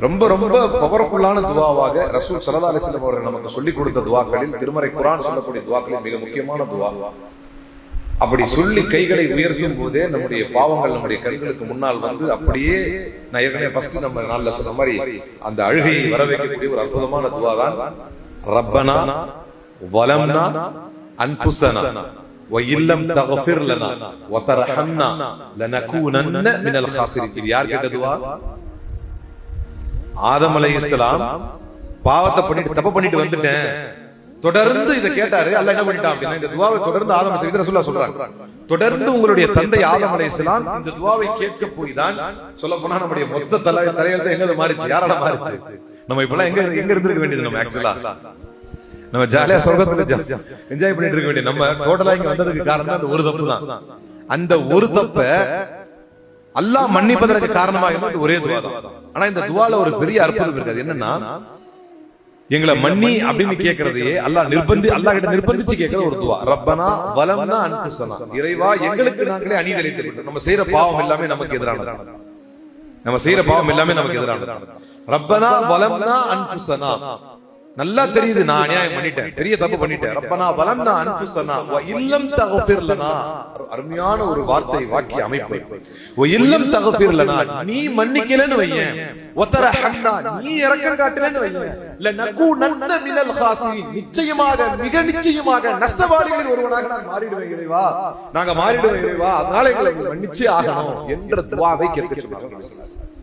ரொம்ப ரொம்ப பவர்ஃபுல்லான துவாவாக ரசூல் ஸல்லல்லாஹு அலைஹி வஸல்லம் அவர்கள் நமக்கு சொல்லிக் கொடுத்த துவாக்களில் திருமறை குர்ஆன் சொல்லக்கூடிய துவாக்களில் மிக முக்கியமான துவா. அப்படி சொல்லி கைகளை உயர்த்தும் போதே நம்முடைய பாவங்கள் நம்முடைய கண்களுக்கு முன்னால் வந்து அப்படியே நான் ஏற்கனவே ஃபர்ஸ்ட் நம்ம நாள்ல சொன்ன மாதிரி அந்த அழுகையை வர வைக்கக்கூடிய ஒரு அற்புதமான துவா தான் ரப்பனா வலம்னா அன்ஃபுஸனா வஇல்லம் தக்ஃபிர் லனா வதர்ஹம்னா லனகூனன்ன மினல் காசிரின். இது யார் கேட்ட துவா? ஆதம் அலைஹிஸ்ஸலாம் பாவத்தை பண்ணிட்டு தப்பு பண்ணிட்டு வந்துட்டேன், தொடர்ந்து இதை கேட்டாரு. அல்லாஹ் என்ன பண்ணிட்டான் அப்படின்னா இந்த துவாவை தொடர்ந்து ஆதம் அலைஹிஸ்ஸலாம் ரசூலுல்லாஹ் சொல்றாங்க, தொடர்ந்து உங்களுடைய தந்தை ஆதம் அலைஹிஸ்ஸலாம் இந்த துவாவை கேட்க போய் தான் சொல்ல போனா நம்முடைய மொத்த தலையெழுத்து எங்க மாறிச்சு, யாரால மாறிச்சு? நம்ம இப்பெல்லாம் எங்க இருந்திருக்க வேண்டியது? நம்ம ஆக்சுவலா நம்ம ஜாலியா சொர்க்கத்துல என்ஜாய் பண்ணிட்டு இருக்க வேண்டிய நம்ம டோட்டலா இங்க வந்ததுக்கு காரணம் அந்த ஒரு தப்பு தான். அந்த ஒரு தப்ப அல்லாஹ் மன்னிப்பதற்கு காரணமாக இருந்தது ஒரே துவா தான். ஆனா இந்த துவால ஒரு பெரிய அற்புதம் இருக்காது. என்னன்னா எங்களை மன்னி அப்படின்னு கேட்கறதையே அல்லாஹ் கிட்ட நிர்பந்திச்சு கேட்கிற ஒரு துவா. ரப்பனா வலம்னா அன்ஃபுஸனா, இறைவா எங்களுக்கு நாங்களே அநீதி இழைத்துவிட்டோம், நம்ம செய்யற பாவம் எல்லாமே நமக்கு எதிரானது, நம்ம செய்யற பாவம் எல்லாமே நமக்கு எதிரானது. ரப்பனா வலம்னா அன்ஃபுஸனா, நல்லா தெரியுது நான் அநியாயம் பண்ணிட்டேன், பெரிய தப்பு பண்ணிட்டேன். ரப்பனா வலம்னா அன்ஃபுஸனா வ இல்லம் தக்ஃபிர் லனா, அருமையான ஒரு வார்த்தை வாக்கிய அமைப்பு. வ இல்லம் தக்ஃபிர் லனா, நீ மன்னிக்கலன்னு வையேன், வதர்ஹம்னா, நீ இரக்கம் காட்டலன்னு வையேன், லனகூனன்ன மினல் காசிரின், நிச்சயமாக மிக நிச்சயமாக நஷ்டவாளிகளில் ஒருவனாக நான் மாறிடுவேன் இறைவா, நாங்க மாறிடுவேன் இறைவா, அதனால எங்களை மன்னிச்சே ஆகணும் என்ற துஆவை கேட்க சொன்னாங்க.